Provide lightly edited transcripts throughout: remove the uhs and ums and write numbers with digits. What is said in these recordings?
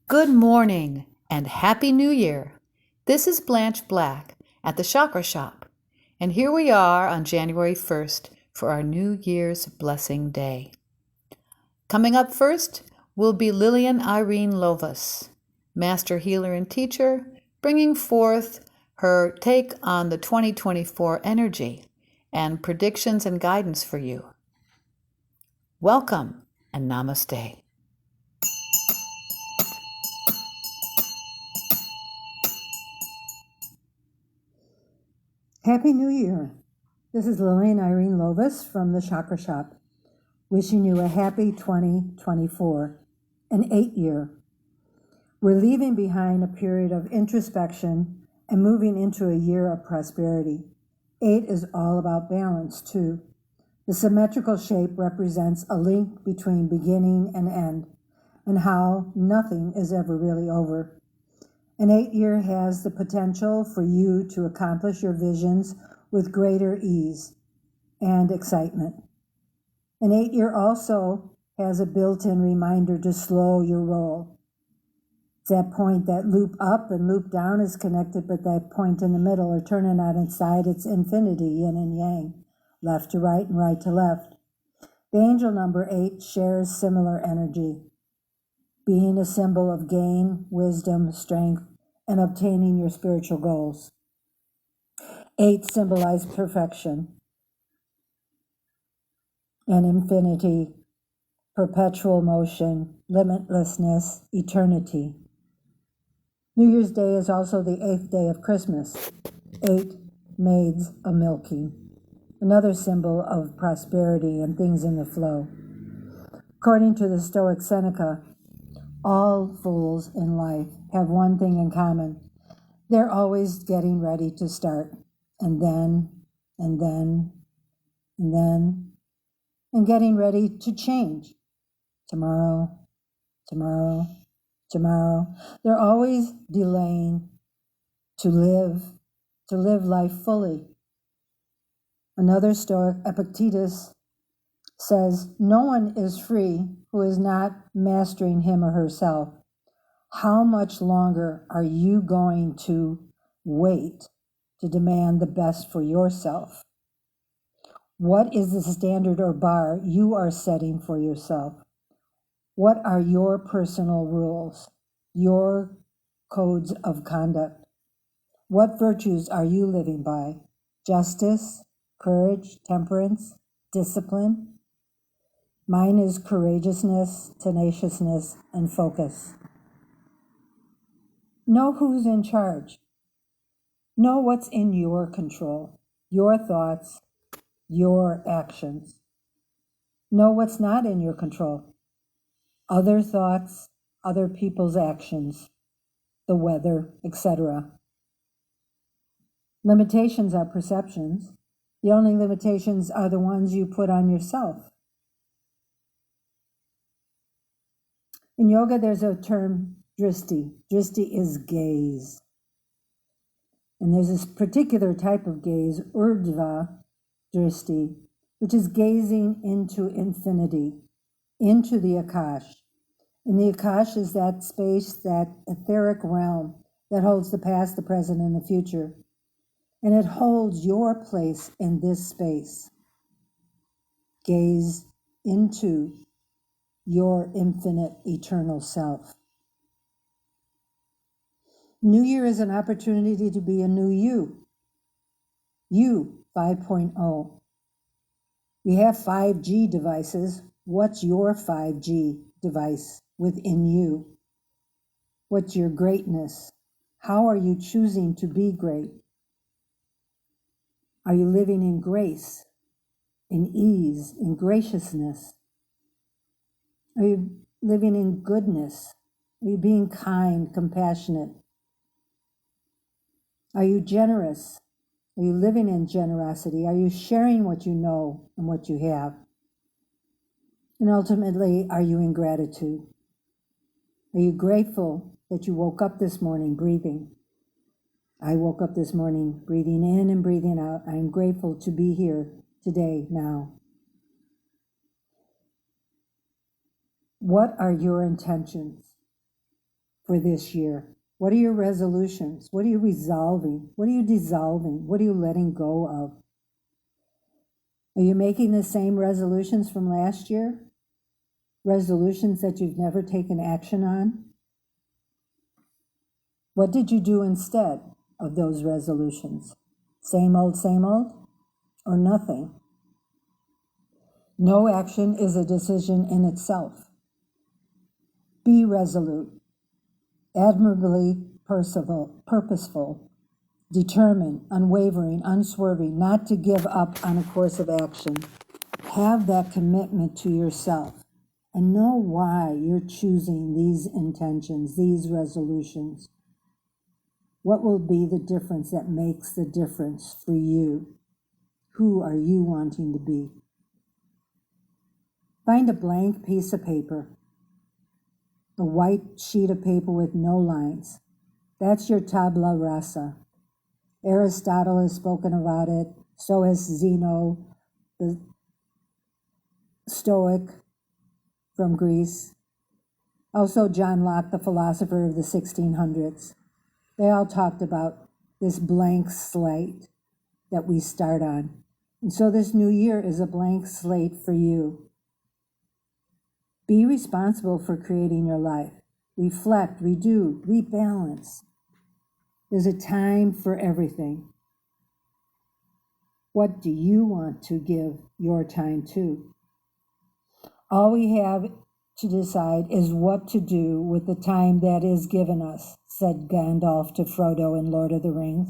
Good morning and Happy New Year. This is Blanche Blacke at the Chakra Shoppe, and here we are on January 1st for our New Year's Blessing Day. Coming up first will be Lillian Irene Lovas, Master Healer and Teacher, bringing forth her take on the 2024 energy and predictions and guidance for you. Welcome and namaste. Happy New Year. This is Lillian Irene Lovas from the Chakra Shoppe, wishing you a happy 2024, an 8-year. We're leaving behind a period of introspection and moving into a year of prosperity. 8 is all about balance, too. The symmetrical shape represents a link between beginning and end, and how nothing is ever really over. An 8-year has the potential for you to accomplish your visions with greater ease and excitement. An 8-year also has a built-in reminder to slow your roll. It's that point that loop up and loop down is connected, but that point in the middle, or turning on its side, it's infinity, yin and yang, left to right and right to left. The angel number 8 shares similar energy, being a symbol of gain, wisdom, strength, and obtaining your spiritual goals. 8 symbolize perfection and infinity, perpetual motion, limitlessness, eternity. New Year's Day is also the 8th day of Christmas, 8 maids a milking, another symbol of prosperity and things in the flow. According to the Stoic Seneca, all fools in life have one thing in common. They're always getting ready to start, and getting ready to change. Tomorrow. They're always delaying to live life fully. Another Stoic, Epictetus, says, no one is free who is not mastering him or herself. How much longer are you going to wait to demand the best for yourself? What is the standard or bar you are setting for yourself? What are your personal rules, your codes of conduct? What virtues are you living by? Justice, courage, temperance, discipline? Mine is courageousness, tenaciousness, and focus. Know who's in charge. Know what's in your control, your thoughts, your actions. Know what's not in your control. Other thoughts, other people's actions, the weather, etc. Limitations are perceptions. The only limitations are the ones you put on yourself. In yoga, there's a term, drishti. Drishti is gaze. And there's this particular type of gaze, urdhva drishti, which is gazing into infinity, into the Akash. And the Akash is that space, that etheric realm that holds the past, the present, and the future. And it holds your place in this space. Gaze into your infinite, eternal self. New Year is an opportunity to be a new you. You 5.0. We have 5G devices. What's your 5G device within you? What's your greatness? How are you choosing to be great? Are you living in grace, in ease, in graciousness? Are you living in goodness? Are you being kind, compassionate? Are you generous? Are you living in generosity? Are you sharing what you know and what you have? And ultimately, are you in gratitude? Are you grateful that you woke up this morning breathing? I woke up this morning breathing in and breathing out. I am grateful to be here today, now. What are your intentions? for this year? What are your resolutions? What are you resolving? What are you dissolving? What are you letting go of? Are you making the same resolutions from last year? Resolutions that you've never taken action on? What did you do instead of those resolutions? Same old, or nothing? No action is a decision in itself. Be resolute, admirably purposeful, determined, unwavering, unswerving, not to give up on a course of action. Have that commitment to yourself and know why you're choosing these intentions, these resolutions. What will be the difference that makes the difference for you? Who are you wanting to be? Find a blank piece of paper, a white sheet of paper with no lines. That's your tabula rasa. Aristotle has spoken about it, so has Zeno, the Stoic from Greece. Also John Locke, the philosopher of the 1600s. They all talked about this blank slate that we start on. And so this new year is a blank slate for you. Be responsible for creating your life. Reflect, redo, rebalance. There's a time for everything. What do you want to give your time to? All we have to decide is what to do with the time that is given us, said Gandalf to Frodo in Lord of the Rings.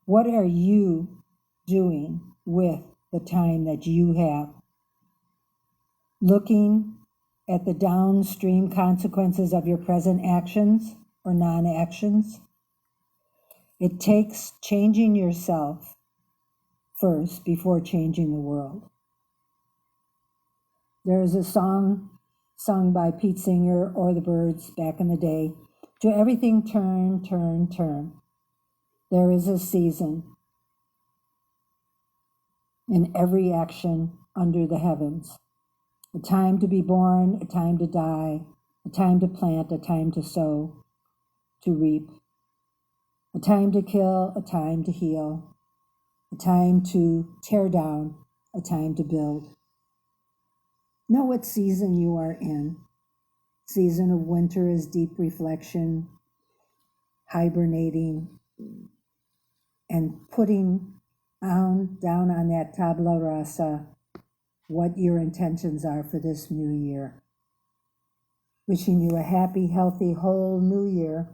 What are you doing with the time that you have? Looking at the downstream consequences of your present actions or non-actions? It takes changing yourself first before changing the world. There is a song sung by Pete Singer or the Byrds back in the day. To everything turn, turn, turn. There is a season in every action under the heavens. A time to be born, a time to die, a time to plant, a time to sow, to reap. A time to kill, a time to heal. A time to tear down, a time to build. Know what season you are in. Season of winter is deep reflection, hibernating, and putting down on that tabula rasa what your intentions are for this new year. Wishing you a happy, healthy, whole new year.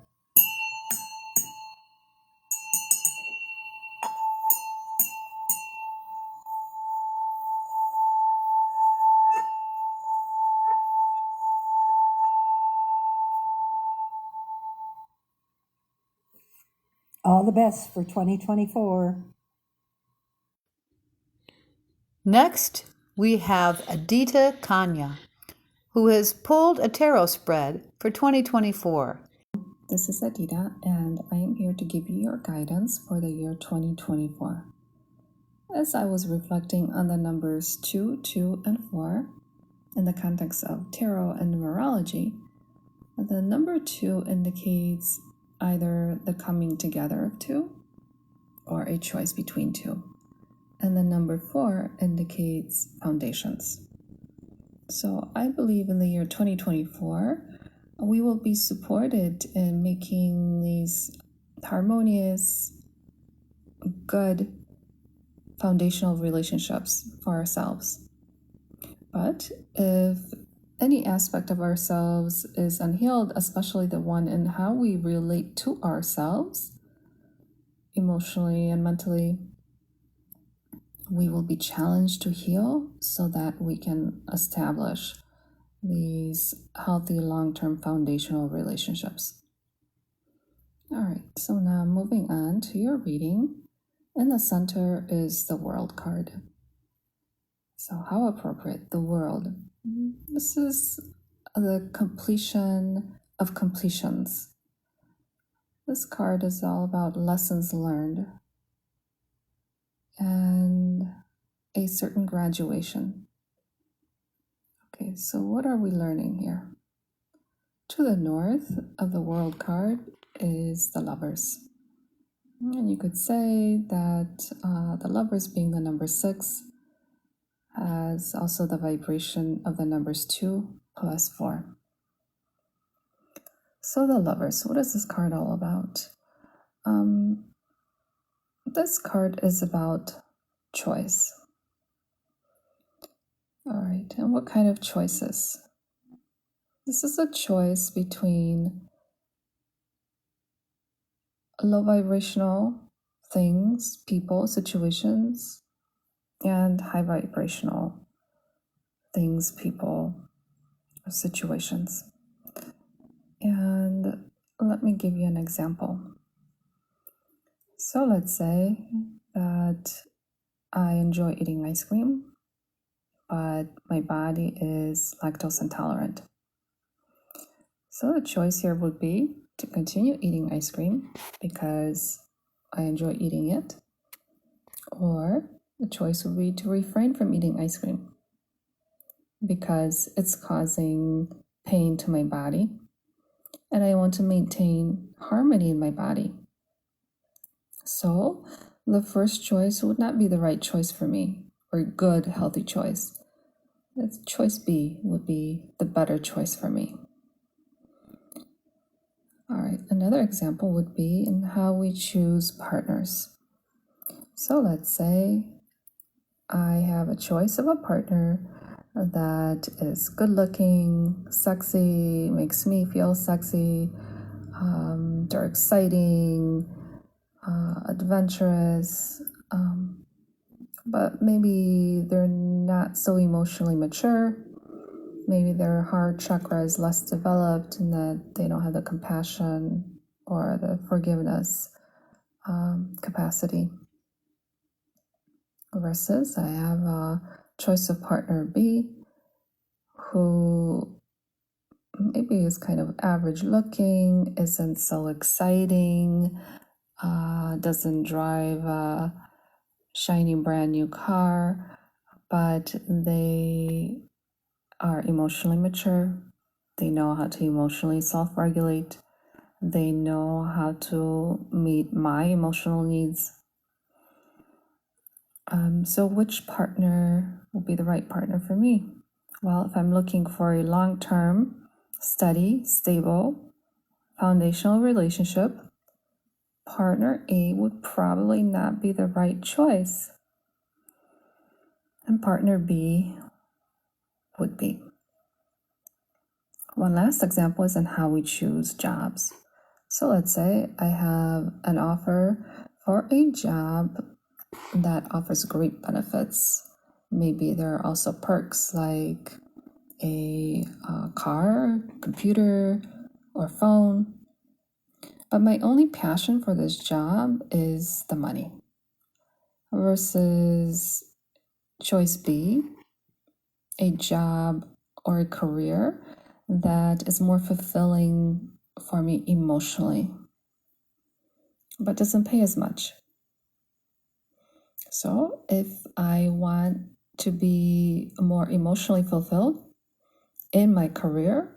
All the best for 2024. Next, we have Edyta Kania, who has pulled a tarot spread for 2024. This is Edyta, and I am here to give you your guidance for the year 2024. As I was reflecting on the numbers 2, 2, and 4 in the context of tarot and numerology, the number 2 indicates either the coming together of two or a choice between two. And the number 4 indicates foundations. So I believe in the year 2024, we will be supported in making these harmonious, good, foundational relationships for ourselves. But if any aspect of ourselves is unhealed, especially the one in how we relate to ourselves, emotionally and mentally, we will be challenged to heal so that we can establish these healthy long-term foundational relationships. All right, so now moving on to your reading. In the center is the World card. So how appropriate, the World. This is the completion of completions. This card is all about lessons learned and a certain graduation. Okay, so what are we learning here? To the north of the World card is the Lovers. And you could say that the Lovers, being the number 6, has also the vibration of the numbers 2 plus 4. So the Lovers, what is this card all about? This card is about choice. All right, and what kind of choices? This is a choice between low vibrational things, people, situations, and high vibrational things, people, situations. And let me give you an example. So let's say that I enjoy eating ice cream, but my body is lactose intolerant. So the choice here would be to continue eating ice cream because I enjoy eating it, or the choice would be to refrain from eating ice cream because it's causing pain to my body and I want to maintain harmony in my body. So the first choice would not be the right choice for me, or a good, healthy choice. Choice B would be the better choice for me. All right, another example would be in how we choose partners. So let's say I have a choice of a partner that is good looking, sexy, makes me feel sexy, they're exciting, adventurous, but maybe they're not so emotionally mature. Maybe their heart chakra is less developed and that they don't have the compassion or the forgiveness capacity. Versus I have a choice of partner B who maybe is kind of average looking, isn't so exciting, doesn't drive a shiny brand new car, but they are emotionally mature. They know how to emotionally self-regulate. They know how to meet my emotional needs. So which partner will be the right partner for me? Well, if I'm looking for a long-term, steady, stable, foundational relationship, partner A would probably not be the right choice. And partner B would be. One last example is in how we choose jobs. So let's say I have an offer for a job that offers great benefits. Maybe there are also perks like a car, computer, or phone. But my only passion for this job is the money. Versus choice B, a job or a career that is more fulfilling for me emotionally, but doesn't pay as much. So if I want to be more emotionally fulfilled in my career,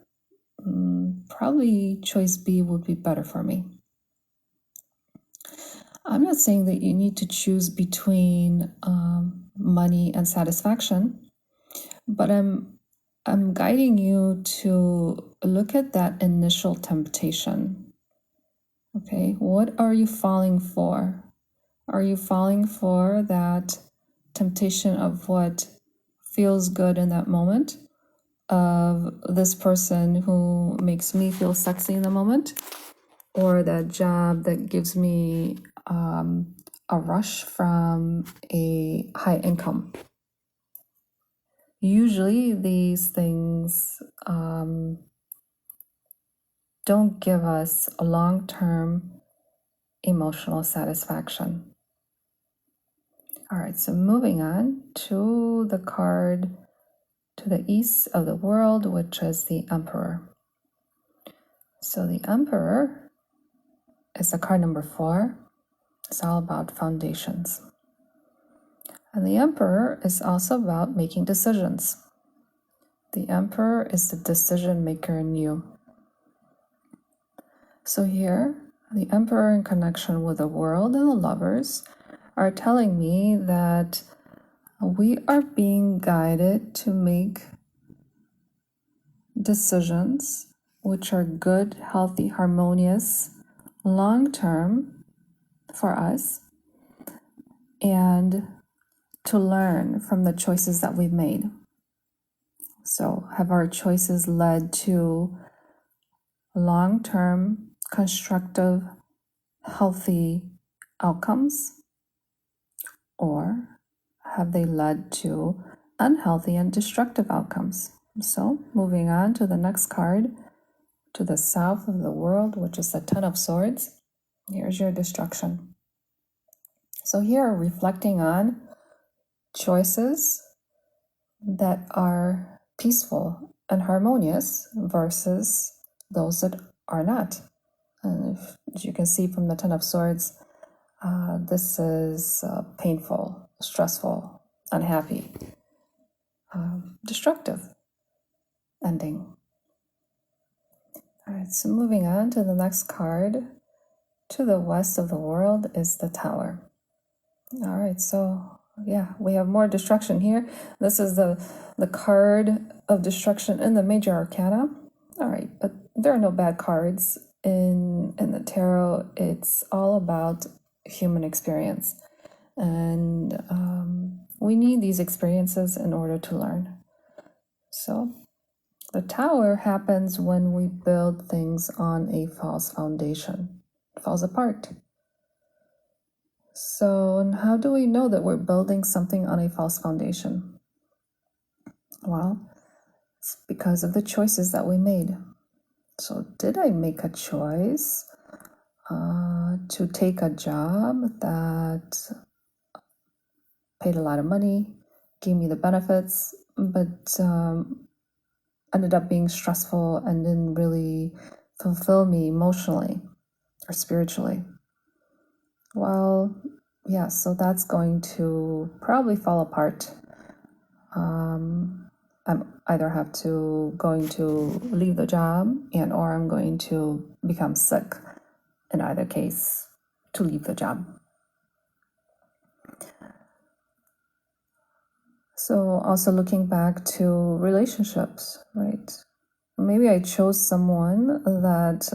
probably choice B would be better for me. I'm not saying that you need to choose between money and satisfaction, but I'm guiding you to look at that initial temptation. Okay, what are you falling for? Are you falling for that temptation of what feels good in that moment, of this person who makes me feel sexy in the moment, or that job that gives me a rush from a high income? Usually these things don't give us a long-term emotional satisfaction. All right, so moving on to the card to the east of the world, which is the Emperor. So the Emperor is the card number 4. It's all about foundations. And the Emperor is also about making decisions. The Emperor is the decision maker in you. So here, the Emperor in connection with the world and the lovers are telling me that we are being guided to make decisions which are good, healthy, harmonious, long-term for us, and to learn from the choices that we've made. So have our choices led to long-term, constructive, healthy outcomes? Or have they led to unhealthy and destructive outcomes? So moving on to the next card, to the south of the world, which is the Ten of Swords. Here's your destruction. So here, reflecting on choices that are peaceful and harmonious versus those that are not. And as you can see from the Ten of Swords, this is painful, stressful, unhappy, destructive ending. All right, so moving on to the next card, to the west of the world is the Tower. All right, so yeah, we have more destruction here. This is the card of destruction in the major arcana. All right, but there are no bad cards in the tarot. It's all about human experience, and we need these experiences in order to learn. So the Tower happens when we build things on a false foundation. It falls apart. So, and how do we know that we're building something on a false foundation? Well, it's because of the choices that we made. So, did I make a choice to take a job that paid a lot of money, gave me the benefits, but ended up being stressful and didn't really fulfill me emotionally or spiritually? Well, yeah, so that's going to probably fall apart. I'm either going to leave the job or I'm going to become sick. In either case, to leave the job. So also looking back to relationships, right? Maybe I chose someone that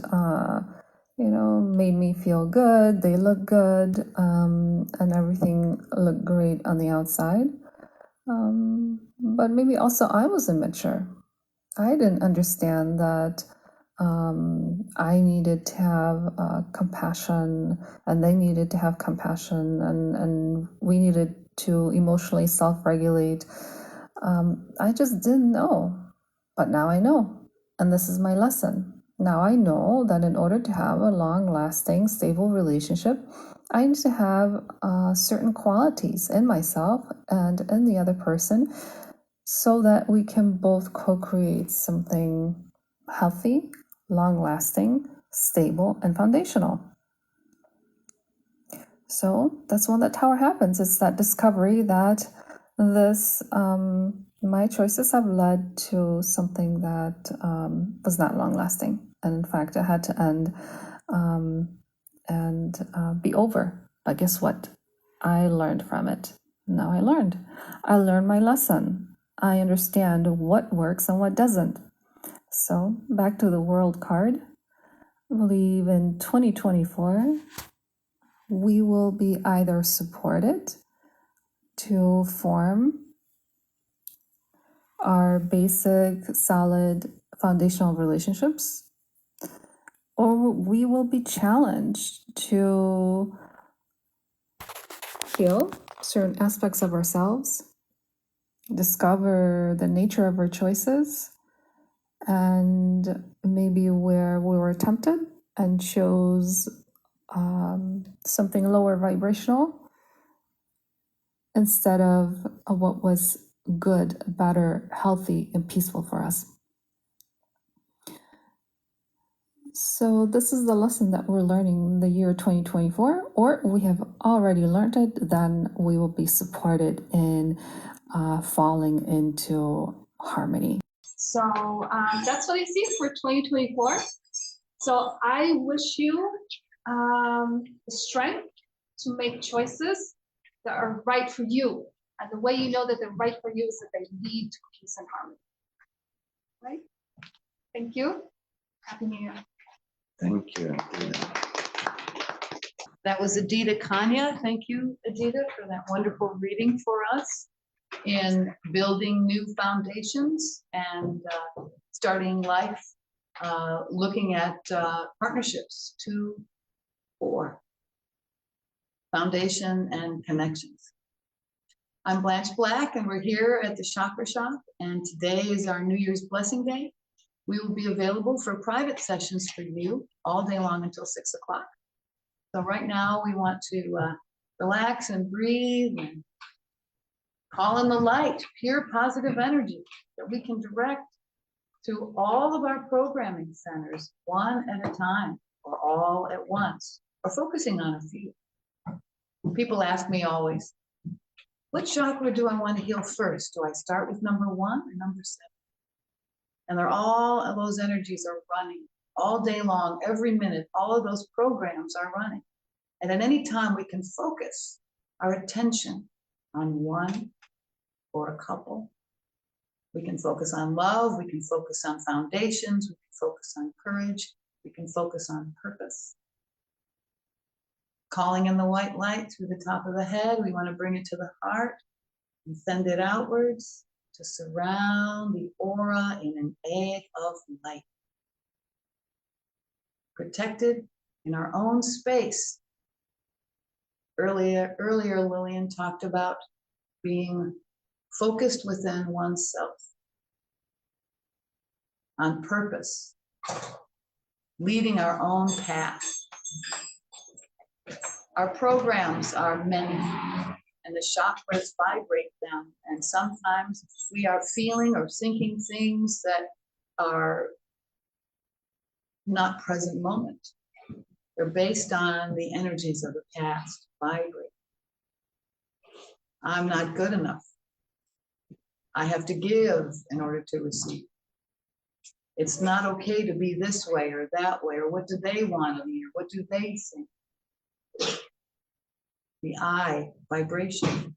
made me feel good, they look good, and everything looked great on the outside. But maybe also I was immature. I didn't understand that I needed to have compassion, and they needed to have compassion, and we needed to emotionally self-regulate. I just didn't know, but now I know, and this is my lesson. Now I know that in order to have a long-lasting, stable relationship, I need to have certain qualities in myself and in the other person so that we can both co-create something healthy, long-lasting, stable, and foundational. So that's when that Tower happens. It's that discovery that my choices have led to something that was not long-lasting. And in fact, it had to end and be over. But guess what? I learned from it. Now I learned my lesson. I understand what works and what doesn't. So back to the World card. I believe in 2024, we will be either supported to form our basic, solid, foundational relationships, or we will be challenged to heal certain aspects of ourselves, discover the nature of our choices, and maybe where we were tempted and chose something lower vibrational instead of what was good, better, healthy, and peaceful for us. So this is the lesson that we're learning in the year 2024, or we have already learned it, then we will be supported in falling into harmony. So that's what I see for 2024. So I wish you the strength to make choices that are right for you. And the way you know that they're right for you is that they lead to peace and harmony. Right? Thank you. Happy New Year. Thank you. That was Edyta Kania. Thank you, Edyta, for that wonderful reading for us in building new foundations and starting life, looking at partnerships, 2, 4, foundation and connections. I'm Blanche Blacke, and we're here at the Chakra Shop, and today is our New Year's Blessing Day. We will be available for private sessions for you all day long until 6 o'clock. So right now we want to relax and breathe and call in the light, pure positive energy that we can direct to all of our programming centers, one at a time or all at once, or focusing on a few. People ask me always, what chakra do I want to heal first? Do I start with number 1 or number 7? And all those energies are running all day long, every minute. All of those programs are running. And at any time, we can focus our attention on one or a couple. We can focus on love. We can focus on foundations. We can focus on courage. We can focus on purpose. Calling in the white light through the top of the head. We want to bring it to the heart and send it outwards to surround the aura in an egg of light. Protected in our own space. Earlier, Lillian talked about being focused within oneself, on purpose, leading our own path. Our programs are many, and the chakras vibrate them, and sometimes we are feeling or thinking things that are not present moment. They're based on the energies of the past, vibrate. I'm not good enough. I have to give in order to receive. It's not okay to be this way or that way, or what do they want of me, or what do they think? The I, vibration.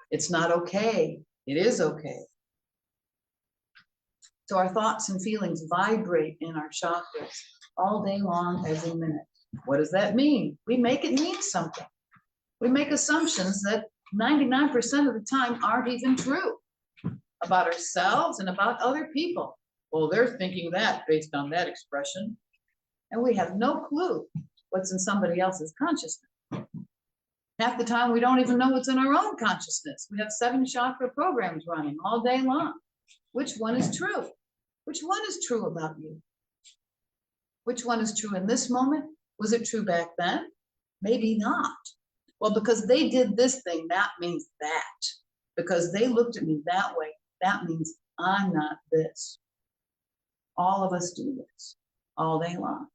It's not okay. It is okay. So our thoughts and feelings vibrate in our chakras all day long, every minute. What does that mean? We make it mean something. We make assumptions that 99% of the time aren't even true about ourselves and about other people. Well, they're thinking that based on that expression. And we have no clue what's in somebody else's consciousness. Half the time, we don't even know what's in our own consciousness. We have 7 chakra programs running all day long. Which one is true? Which one is true about you? Which one is true in this moment? Was it true back then? Maybe not. Well, because they did this thing, that means that. Because they looked at me that way, that means I'm not this. All of us do this all day long.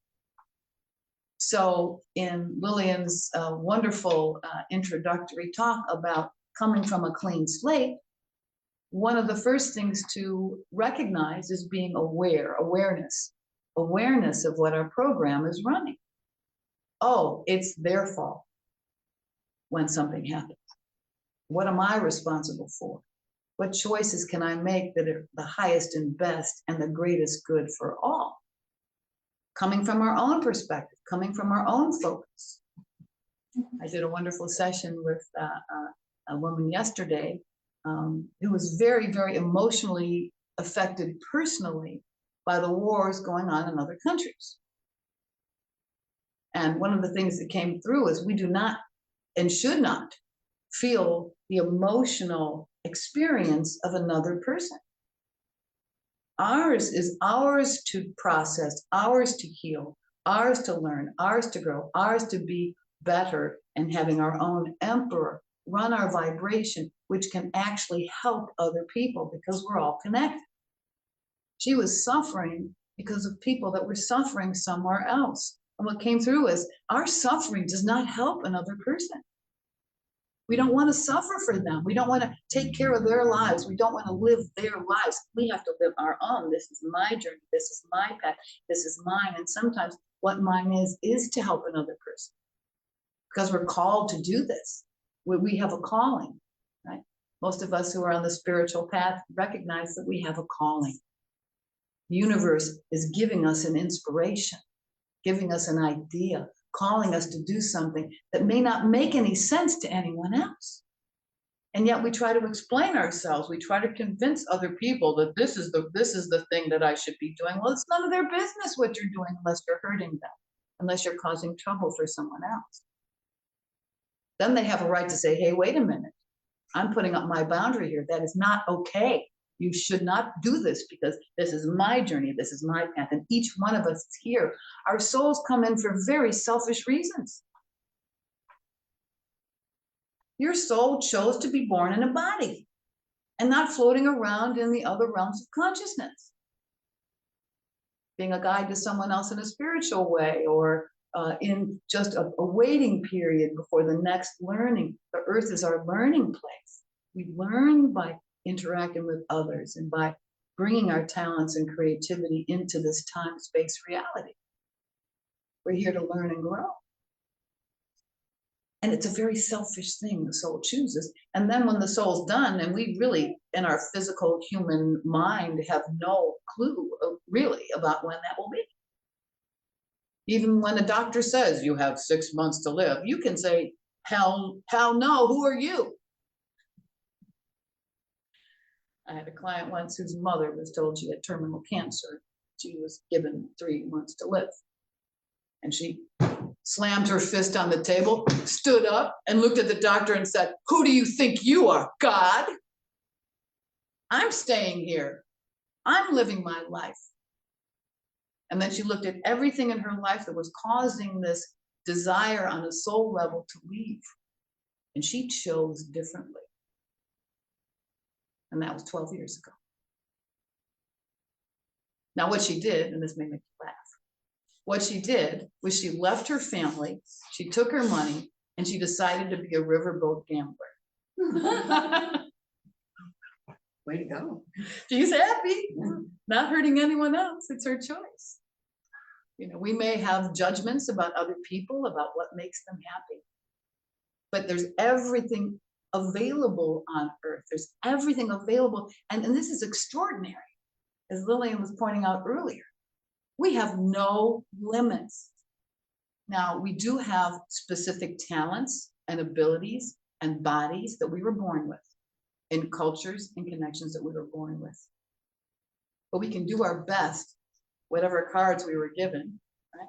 So in Lillian's wonderful introductory talk about coming from a clean slate, one of the first things to recognize is being aware, awareness of what our program is running. Oh, it's their fault when something happens. What am I responsible for? What choices can I make that are the highest and best and the greatest good for all? Coming from our own perspective, coming from our own focus. I did a wonderful session with a woman yesterday who was very, very emotionally affected personally by the wars going on in other countries. And one of the things that came through is we do not and should not feel the emotional experience of another person. Ours is ours to process, ours to heal, ours to learn, ours to grow, ours to be better, and having our own emperor run our vibration, which can actually help other people because we're all connected. She was suffering because of people that were suffering somewhere else. And what came through is our suffering does not help another person. We don't want to suffer for them. We don't want to take care of their lives. We don't want to live their lives. We have to live our own. This is my journey. This is my path. This is mine. And sometimes what mine is to help another person, because we're called to do this. We have a calling, right? Most of us who are on the spiritual path recognize that we have a calling. The universe is giving us an inspiration, giving us an idea, calling us to do something that may not make any sense to anyone else. And yet we try to explain ourselves. We try to convince other people that this is the thing that I should be doing. Well, it's none of their business what you're doing unless you're hurting them, unless you're causing trouble for someone else. Then they have a right to say, hey, wait a minute. I'm putting up my boundary here. That is not okay. You should not do this because this is my journey. This is my path. And each one of us is here. Our souls come in for very selfish reasons. Your soul chose to be born in a body and not floating around in the other realms of consciousness. Being a guide to someone else in a spiritual way, or in just a waiting period before the next learning. The earth is our learning place. We learn by interacting with others and by bringing our talents and creativity into this time-space reality. We're here to learn and grow. And it's a very selfish thing the soul chooses. And then when the soul's done, and we really, in our physical human mind, have no clue really about when that will be. Even when the doctor says you have 6 months to live, you can say, hell no, who are you? I had a client once whose mother was told she had terminal cancer. She was given 3 months to live. And she slammed her fist on the table, stood up, and looked at the doctor and said, who do you think you are, God? I'm staying here. I'm living my life. And then she looked at everything in her life that was causing this desire on a soul level to leave. And she chose differently. And that was 12 years ago. Now what she did, and this may make you laugh, what she did was she left her family, she took her money, and she decided to be a riverboat gambler. Way to go. She's happy, not hurting anyone else. It's her choice. You know, we may have judgments about other people, about what makes them happy, but there's everything available on earth. There's everything available. And this is extraordinary. As Lillian was pointing out earlier, we have no limits. Now, we do have specific talents and abilities and bodies that we were born with, in cultures and connections that we were born with. But we can do our best, whatever cards we were given, right,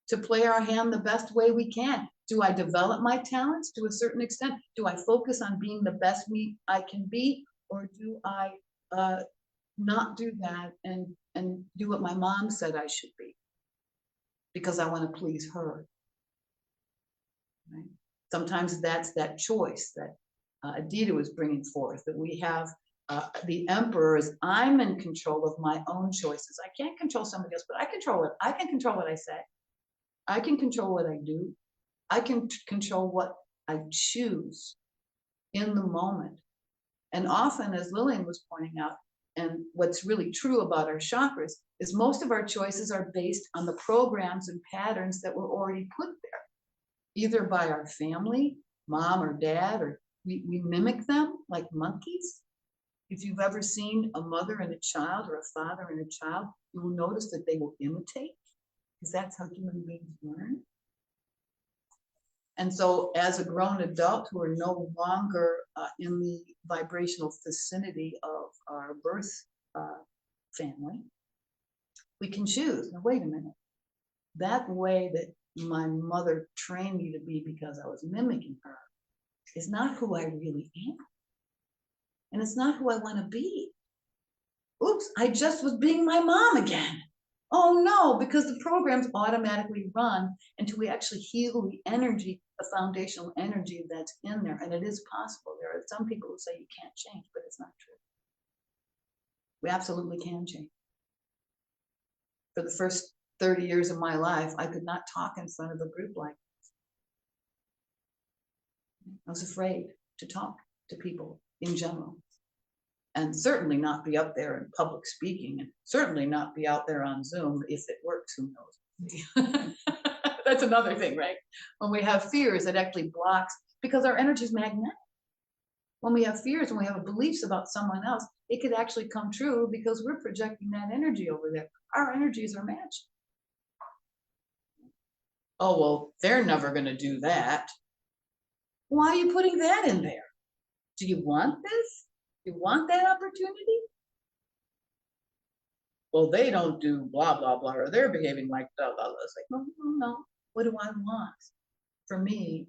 to play our hand the best way we can. Do I develop my talents to a certain extent? Do I focus on being the best me I can be? Or do I not do that and do what my mom said I should be because I want to please her? Right? Sometimes that's that choice that Edyta was bringing forth, that we have the emperor is, I'm in control of my own choices. I can't control somebody else, but I control it. I can control what I say. I can control what I do. I can control what I choose in the moment. And often, as Lillian was pointing out, and what's really true about our chakras is most of our choices are based on the programs and patterns that were already put there, either by our family, mom or dad, or we mimic them like monkeys. If you've ever seen a mother and a child or a father and a child, you will notice that they will imitate, because that's how human beings learn. And so as a grown adult who are no longer in the vibrational vicinity of our birth family, we can choose. Now, wait a minute. That way that my mother trained me to be because I was mimicking her is not who I really am. And it's not who I want to be. Oops, I just was being my mom again. Oh no, because the programs automatically run until we actually heal the energy, the foundational energy that's in there. And it is possible. There are some people who say you can't change, but it's not true. We absolutely can change. For the first 30 years of my life, I could not talk in front of a group like this. I was afraid to talk to people in general. And certainly not be up there in public speaking, and certainly not be out there on Zoom. If it works, who knows? That's another thing, right? When we have fears, it actually blocks, because our energy is magnetic. When we have fears, when we have beliefs about someone else, it could actually come true because we're projecting that energy over there. Our energies are matched. Oh, well, they're never going to do that. Why are you putting that in there? Do you want this? You want that opportunity? Well, they don't do blah, blah, blah, or they're behaving like blah, blah, blah. It's like, no, no, no. What do I want? For me,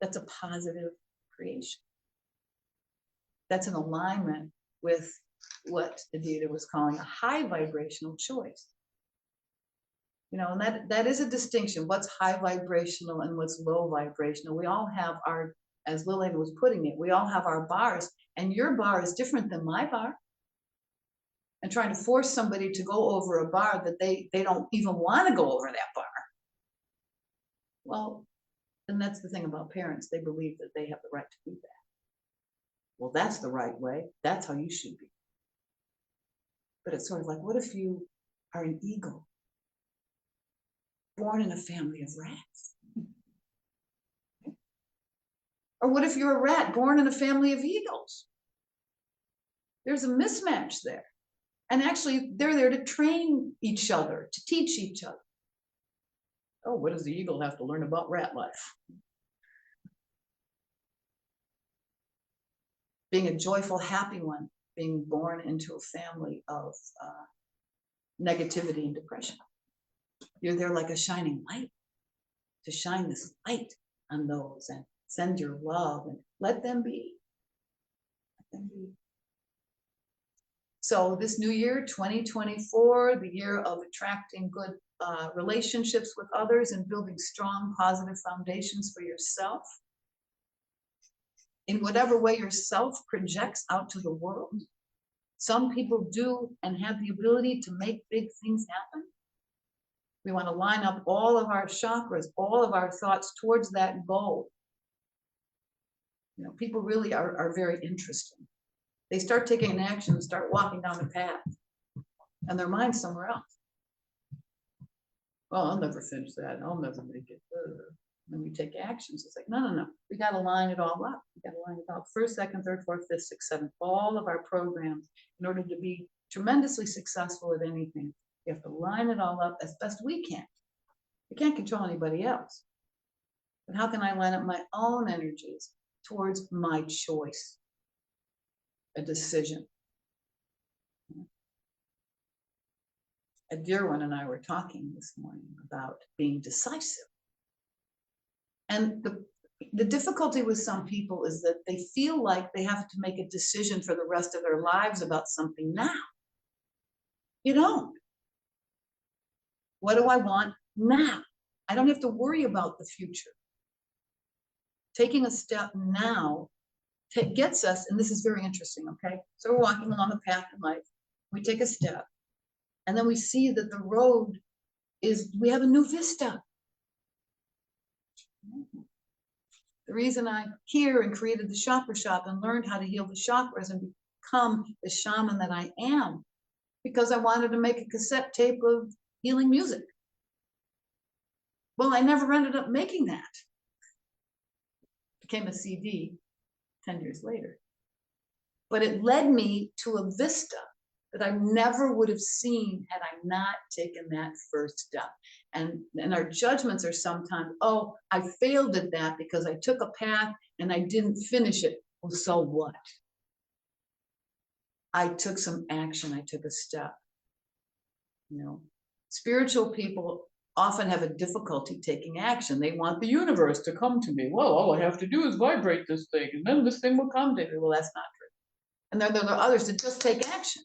that's a positive creation. That's in alignment with what Edyta was calling a high vibrational choice. You know, and that is a distinction. What's high vibrational and what's low vibrational? We all have our, as Lillian was putting it, we all have our bars, and your bar is different than my bar. And trying to force somebody to go over a bar that they don't even want to go over that bar. Well, and that's the thing about parents. They believe that they have the right to do that. Well, that's the right way. That's how you should be. But it's sort of like, what if you are an eagle born in a family of rats? Or what if you're a rat born in a family of eagles? There's a mismatch there. And actually, they're there to train each other, to teach each other. Oh, what does the eagle have to learn about rat life? Being a joyful, happy one, being born into a family of negativity and depression. You're there like a shining light, to shine this light on those and send your love and let them be. Let them be. So this new year, 2024, the year of attracting good relationships with others and building strong, positive foundations for yourself. In whatever way yourself projects out to the world. Some people do and have the ability to make big things happen. We want to line up all of our chakras, all of our thoughts towards that goal. You know, people really are very interesting. They start taking an action and start walking down the path, and their mind's somewhere else. Well, I'll never finish that. I'll never make it. When we take actions, it's like, no, no, no. We got to line it all up. We got to line it up. First, second, third, fourth, fifth, sixth, seventh, all of our programs, in order to be tremendously successful at anything, we have to line it all up as best we can. We can't control anybody else. But how can I line up my own energies towards my choice? A decision. A dear one and I were talking this morning about being decisive. And the difficulty with some people is that they feel like they have to make a decision for the rest of their lives about something now. You don't. What do I want now? I don't have to worry about the future. Taking a step now gets us, and this is very interesting, okay? So we're walking along a path in life. We take a step, and then we see that the road is, we have a new vista. The reason I'm here and created the Chakra Shop and learned how to heal the chakras and become the shaman that I am, because I wanted to make a cassette tape of healing music. Well, I never ended up making that. It became a CD 10 years later. But it led me to a vista that I never would have seen had I not taken that first step. And our judgments are sometimes, oh, I failed at that because I took a path and I didn't finish it. Well, so what? I took some action. I took a step. You know, spiritual people often have a difficulty taking action. They want the universe to come to me. Well, all I have to do is vibrate this thing, and then this thing will come to me. Well, that's not true. And then there are others that just take action.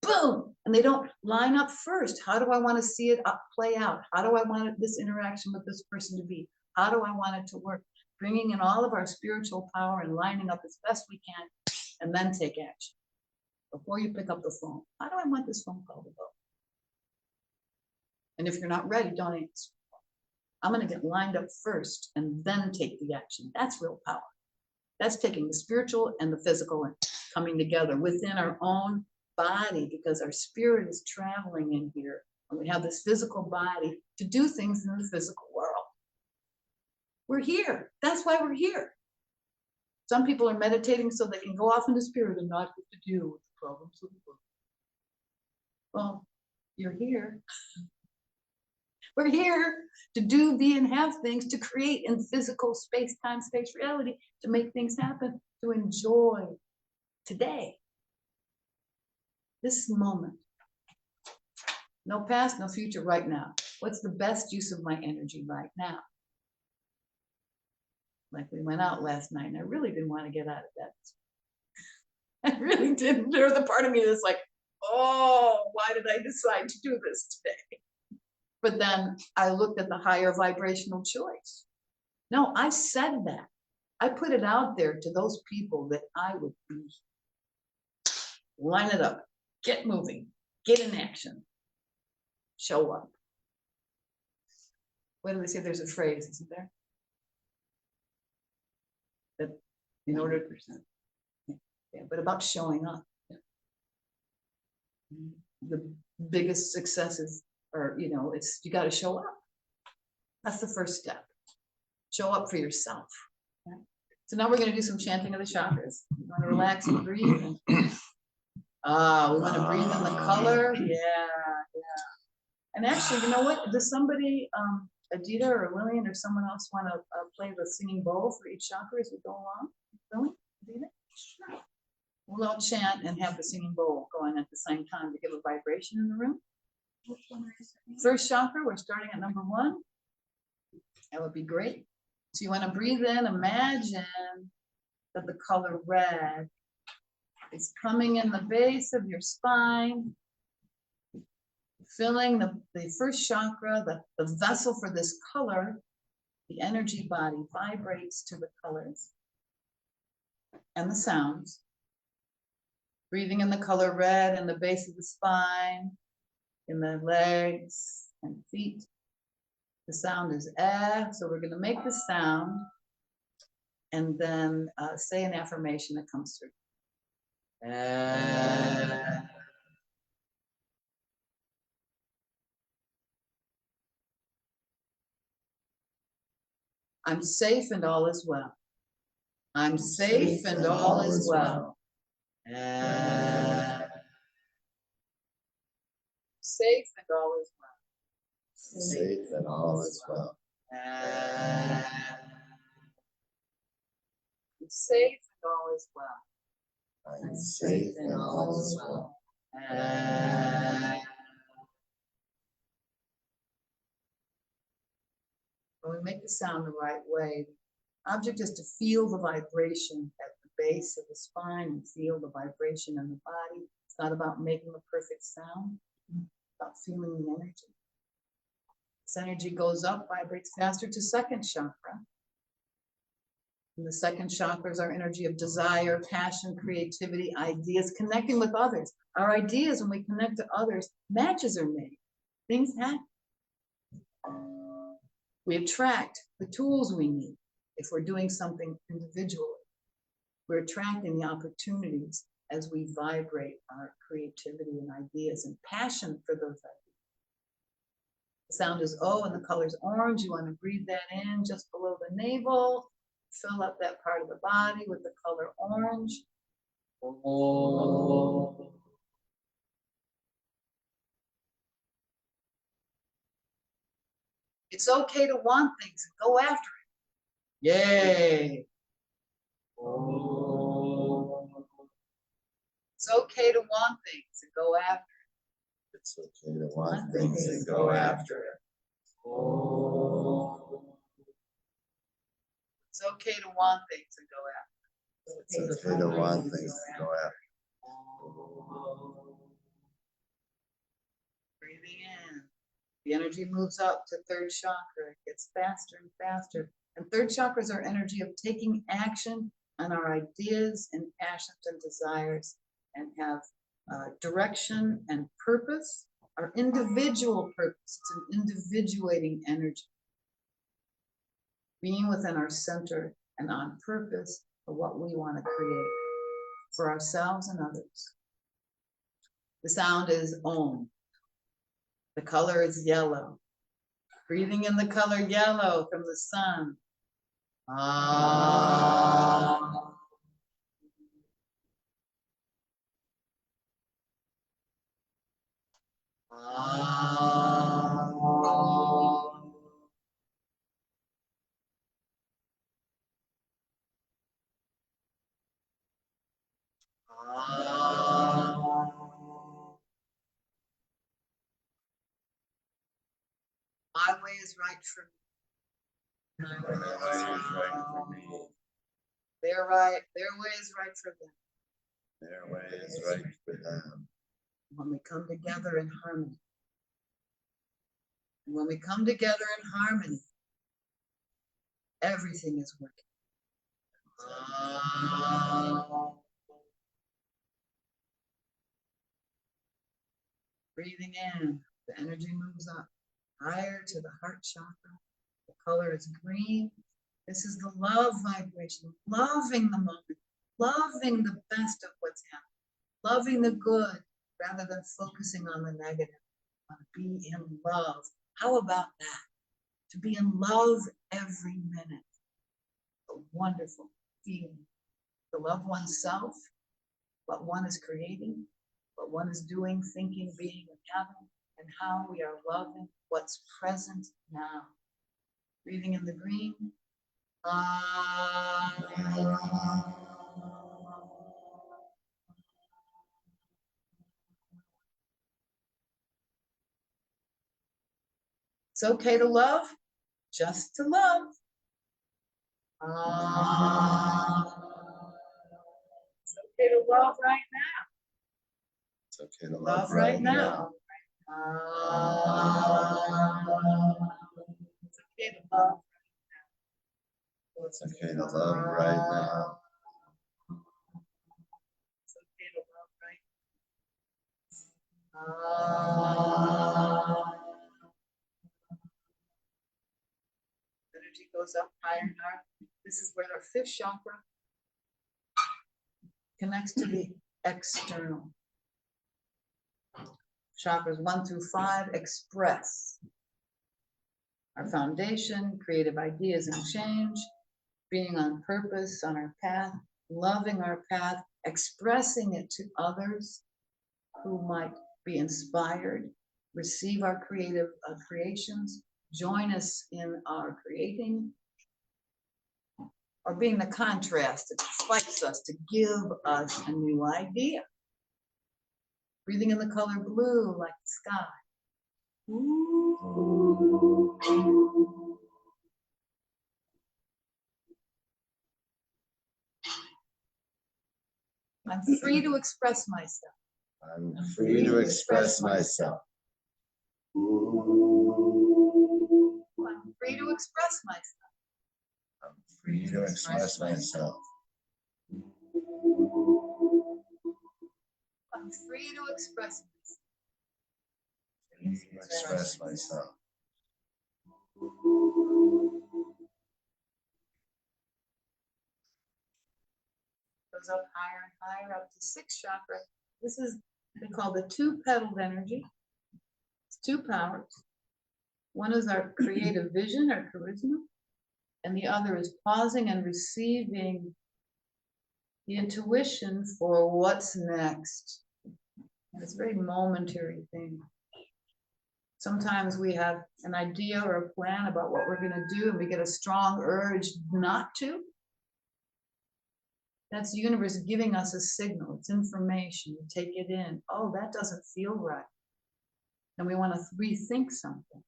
Boom! And they don't line up first. How do I want to see it play out? How do I want this interaction with this person to be? How do I want it to work? Bringing in all of our spiritual power and lining up as best we can, and then take action. Before you pick up the phone, how do I want this phone call to go? And if you're not ready, don't answer. I'm going to get lined up first and then take the action. That's real power. That's taking the spiritual and the physical and coming together within our own body, because our spirit is traveling in here. And we have this physical body to do things in the physical world. We're here. That's why we're here. Some people are meditating so they can go off into spirit and not have to deal with the problems of the world. Well, you're here. We're here to do, be, and have things, to create in physical space, time, space, reality, to make things happen, to enjoy today. This moment. No past, no future, right now. What's the best use of my energy right now? Like we went out last night and I really didn't want to get out of bed. I really didn't. There's a part of me that's like, oh, why did I decide to do this today? But then I looked at the higher vibrational choice. No, I said that. I put it out there to those people that I would be. Line it up, get moving, get in action, show up. What do they say? There's a phrase, isn't there? That in order to, yeah, but about showing up. The biggest successes are, you know, it's, you got to show up. That's the first step. Show up for yourself. Okay? So now we're going to do some chanting of the chakras. You want to relax and breathe. And, we want to breathe in the color. Yeah. And actually, you know what? Does somebody, Edyta or Lillian or someone else want to play the singing bowl for each chakra as we go along? Lillian? Edyta? Sure. We'll all chant and have the singing bowl going at the same time to give a vibration in the room. First chakra, we're starting at number 1. That would be great. So you want to breathe in, imagine that the color red is coming in the base of your spine, filling the first chakra, the vessel for this color. The energy body vibrates to the colors and the sounds. Breathing in the color red in the base of the spine, in the legs and feet. The sound is eh, so we're going to make the sound and then say an affirmation that comes through. I'm safe and all is well. I'm safe and all is well. Safe and all is well. Safe and all is well. I'm safe and all is well. I'm safe and all is well. When we make the sound the right way, the object is to feel the vibration at the base of the spine and feel the vibration in the body. It's not about making a perfect sound, it's about feeling the energy. This energy goes up, vibrates faster to second chakra. And the second chakra is our energy of desire, passion, creativity, ideas, connecting with others. Our ideas, when we connect to others, matches are made. Things happen. We attract the tools we need if we're doing something individually. We're attracting the opportunities as we vibrate our creativity and ideas and passion for those ideas. The sound is O and the color is orange. You want to breathe that in just below the navel. Fill up that part of the body with the color orange. Oh. It's okay to want things and go after it. Yay. Oh. It's okay to want things and go after it. It's okay to want things and go after it. Oh. It's okay to want things and go after it. It's okay to want things and go after it. Oh. Breathing in. The energy moves up to third chakra. It gets faster and faster. And third chakra is our energy of taking action on our ideas and passions and desires and have direction and purpose. Our individual purpose. It's an individuating energy. Being within our center and on purpose of what we want to create for ourselves and others. The sound is Om. The color is yellow. Breathing in the color yellow from the sun. Ah. Ah. My way is right for me. My way is right for me. Their way is right for them. Their way is right for them. When we come together in harmony. And when we come together in harmony, everything is working. Breathing in, the energy moves up higher to the heart chakra. The color is green. This is the love vibration, loving the moment, loving the best of what's happening, loving the good rather than focusing on the negative. I want to be in love. How about that? To be in love every minute. A wonderful feeling. To love oneself, what one is creating, what one is doing, thinking, being, and having, and how we are loving what's present now. Breathing in the green. It's okay to love, just to love. It's okay to love right now. It's okay to love right now. It's okay to love. It's okay to love right now. It's okay to love right now. Energy goes up higher and higher. This is where our fifth chakra connects to the external. Chakras 1 through 5 express our foundation, creative ideas and change, being on purpose on our path, loving our path, expressing it to others who might be inspired, receive our creative creations, join us in our creating, or being the contrast that spikes us to give us a new idea. Breathing in the color blue like the sky. I'm free to express myself. I'm free to express myself. I'm free to express myself. I'm free to express myself. I'm free to express myself. Free to express myself. Goes up higher and higher up to 6th chakra. This is, they call the two-petaled energy. It's 2 powers. One is our creative vision, our charisma, and the other is pausing and receiving the intuition for what's next. And it's a very momentary thing. Sometimes we have an idea or a plan about what we're going to do, and we get a strong urge not to. That's the universe giving us a signal. It's information. You take it in. Oh, that doesn't feel right. And we want to rethink something.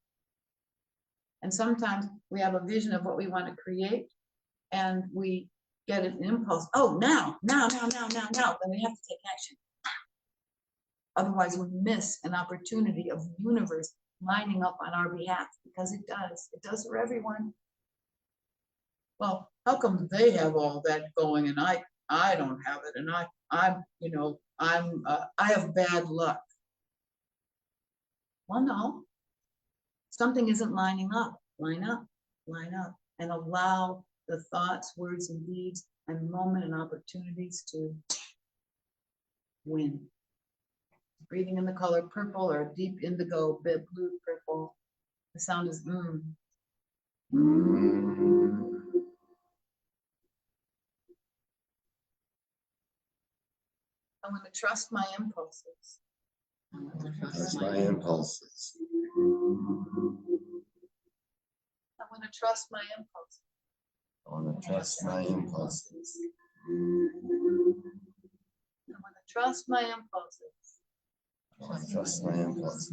And sometimes we have a vision of what we want to create, and we get an impulse. Oh, now. Then we have to take action. Otherwise, we miss an opportunity of the universe lining up on our behalf, because it does. It does for everyone. Well, how come they have all that going and I don't have it, and I have bad luck? Well, no, something isn't lining up. Line up, and allow the thoughts, words, and deeds, and moment and opportunities to win. Breathing in the color purple or deep indigo, blue, purple. The sound is I want to trust my impulses. I want to Trust my impulses. I want to trust my impulses. I want to trust my impulses. I want to trust my impulses. I want to trust my impulses.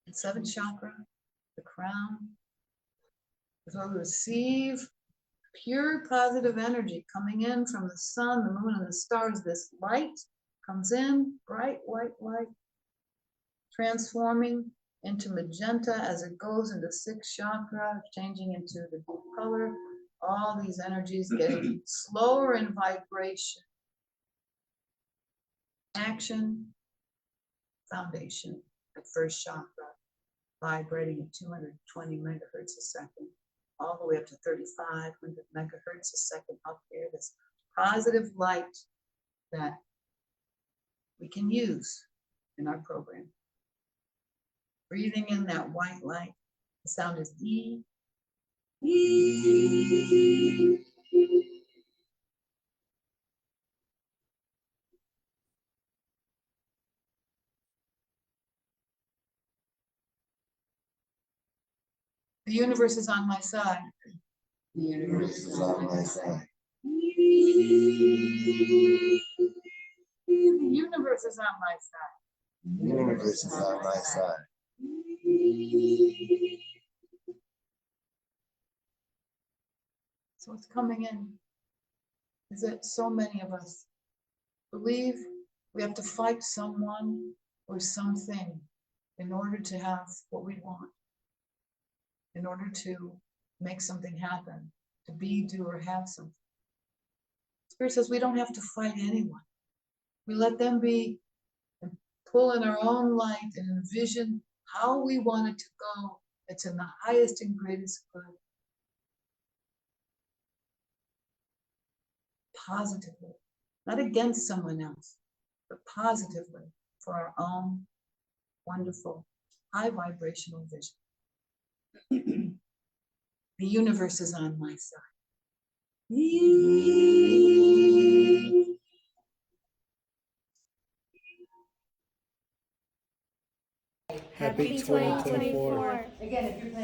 The seventh chakra, the crown, is where we receive pure positive energy coming in from the sun, the moon, and the stars. This light comes in, bright white light, transforming into magenta as it goes into sixth chakra, changing into the blue color. All these energies getting slower in vibration. Action, foundation, the first chakra, vibrating at 220 megahertz a second, all the way up to 3,500 megahertz a second up here. This positive light that we can use in our program. Breathing in that white light. The sound is E. E. The universe is on my side. The universe is on my side. The universe is on my side. The universe is on my side. So what's coming in is that so many of us believe we have to fight someone or something in order to have what we want, in order to make something happen, to be, do, or have something. Spirit says we don't have to fight anyone. We let them be and pull in our own light and envision how we want it to go. It's in the highest and greatest good. Positively, not against someone else, but positively for our own wonderful, high vibrational vision. The universe is on my side. Happy 2024. Again, if you're playing